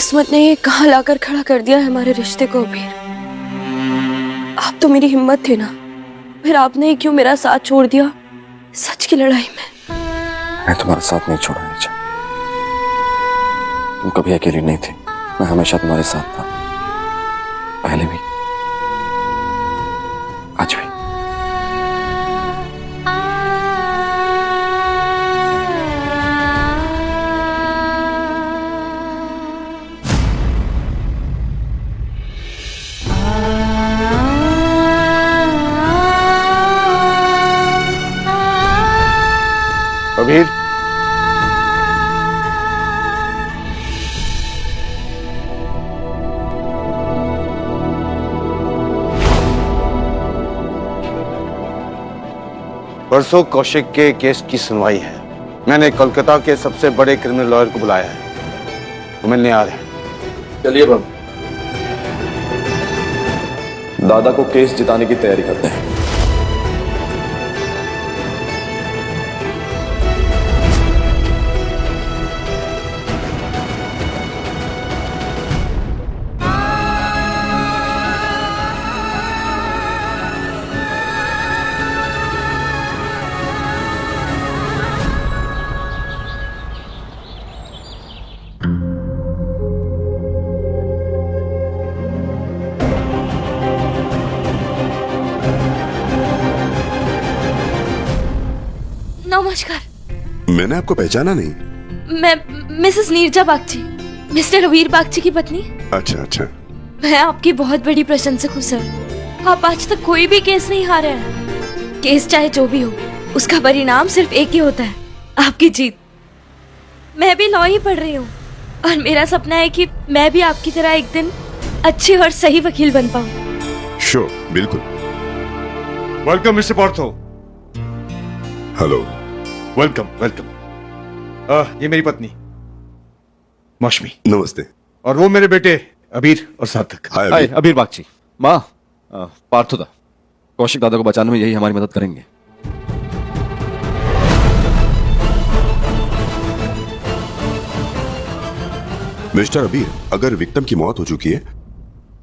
किस्मत ने ये कहाँ लाकर खड़ा कर दिया है हमारे रिश्ते को अबीर। आप तो मेरी हिम्मत थे ना, फिर आपने क्यों मेरा साथ छोड़ दिया सच की लड़ाई में? मैं तुम्हारा साथ नहीं छोड़ा नीचा। तुम कभी अकेली नहीं थी, मैं हमेशा तुम्हारे साथ था, पहले भी आज भी। अबीर, परसों कौशिक के केस की सुनवाई है। मैंने कोलकाता के सबसे बड़े क्रिमिनल लॉयर को बुलाया है, वो मिलने आ रहे हैं। चलिए बाबू, दादा को केस जिताने की तैयारी करते हैं। नमस्कार। मैंने आपको पहचाना नहीं। मैं मिसेस नीरजा बागची, मिस्टर अबीर बागची की पत्नी। अच्छा अच्छा। मैं आपकी बहुत बड़ी प्रशंसक हूँ सर। आप आज तक कोई भी केस नहीं हारे हैं। केस चाहे जो भी हो, उसका परिणाम सिर्फ एक ही होता है, आपकी जीत। मैं भी लॉ ही पढ़ रही हूँ और मेरा सपना है कि मैं भी आपकी तरह एक दिन अच्छी और सही वकील बन पाऊँ। श्योर, बिल्कुल। Welcome mister Partho. Hello. Welcome welcome. ये मेरी पत्नी मौसमी, नमस्ते। और वो मेरे बेटे अबीर और सार्थक। हाय हाय, अबीर। अबीर बागची। माँ, पार्थो दा, कौशिक दादा को बचाने में यही हमारी मदद करेंगे। मिस्टर अबीर, अगर विक्टिम की मौत हो चुकी है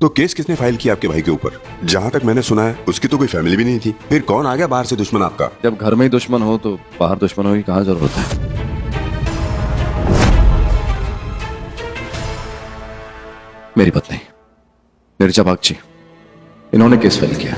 तो केस किसने फाइल किया आपके भाई के ऊपर? जहां तक मैंने सुना है उसकी तो कोई फैमिली भी नहीं थी, फिर कौन आ गया बाहर से दुश्मन आपका? जब घर में ही दुश्मन हो तो बाहर दुश्मनों की कहाँ जरूरत है? मेरी पत्नी नीरजा बागची, इन्होंने केस फाइल किया।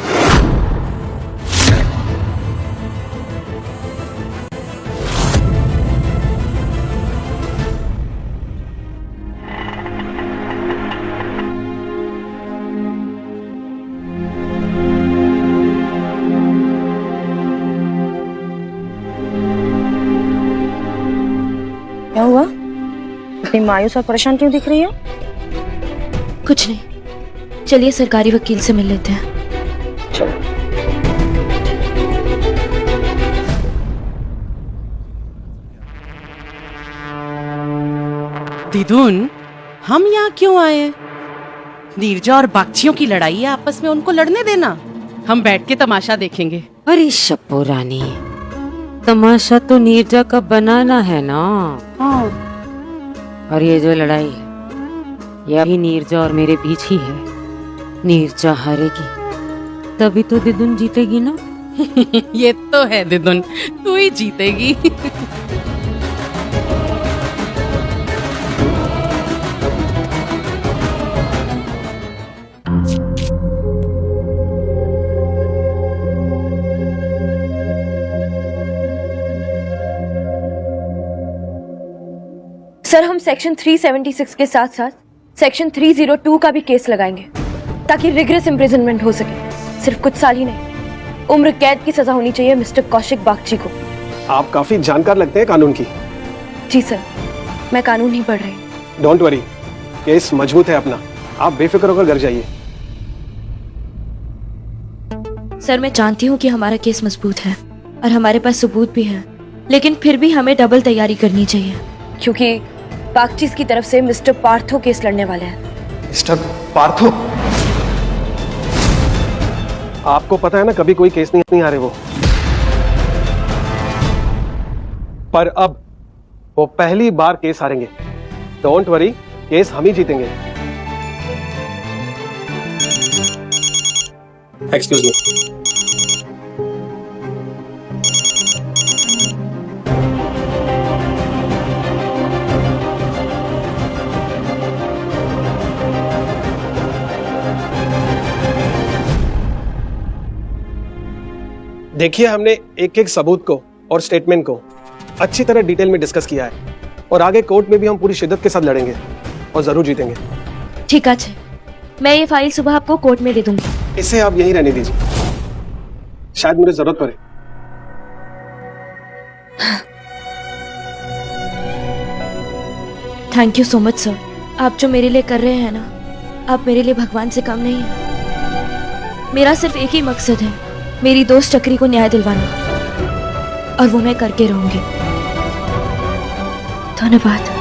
क्या हुआ? इतनी मायूस और परेशान क्यों दिख रही हो? कुछ नहीं, चलिए सरकारी वकील से मिल लेते हैं। चलो। दिदुन, हम यहाँ क्यों आए हैं? नीरजा और बागचियों की लड़ाई है, आपस में उनको लड़ने देना। हम बैठ के तमाशा देखेंगे। अरे शप्पो रानी, तमाशा तो नीरजा का बनाना है ना। हाँ। और ये जो लड़ाई है, यह भी नीरजा और मेरे बीच ही है। नीरजा हारेगी तभी तो दिदुन जीतेगी ना। ये तो है दिदुन, तू ही जीतेगी। सर, हम सेक्शन 376 के साथ साथ सेक्शन 302 का भी केस लगाएंगे ताकि रिग्रेस इम्प्रिजनमेंट हो सके। सिर्फ कुछ साल ही नहीं, उम्र कैद की सजा होनी चाहिए मिस्टर कौशिक बागची को। आप काफी जानकार लगते हैं कानून की। जी सर, मैं कानून ही पढ़ रही। डोंट वरी, केस मजबूत है अपना, आप बेफिक्र होकर घर जाइए। सर, मैं जानती हूँ कि हमारा केस मजबूत है और हमारे पास सबूत भी है, लेकिन फिर भी हमें डबल तैयारी करनी चाहिए क्योंकि बागचीज की तरफ से मिस्टर पार्थो केस लड़ने वाले हैं। मिस्टर पार्थो? आपको पता है ना, कभी कोई केस नहीं आ रहे वो। पर अब वो पहली बार केस हारेंगे। डोंट वरी, केस हम ही जीतेंगे। Excuse me. देखिए, हमने एक एक सबूत को और स्टेटमेंट को अच्छी तरह डिटेल में डिस्कस किया है और आगे कोर्ट में भी हम पूरी शिद्दत के साथ लड़ेंगे और जरूर जीतेंगे। ठीक है, मैं ये फाइल सुबह आपको कोर्ट में दे दूंगी। इसे आप यहीं रहने दीजिए, शायद मुझे जरूरत पड़े। Thank you so much sir. आप जो मेरे लिए कर रहे हैं ना, आप मेरे लिए भगवान से कम नहीं है। मेरा सिर्फ एक ही मकसद है, मेरी दोस्त चक्री को न्याय दिलवाना, और वो मैं करके रहूंगी। धन्यवाद।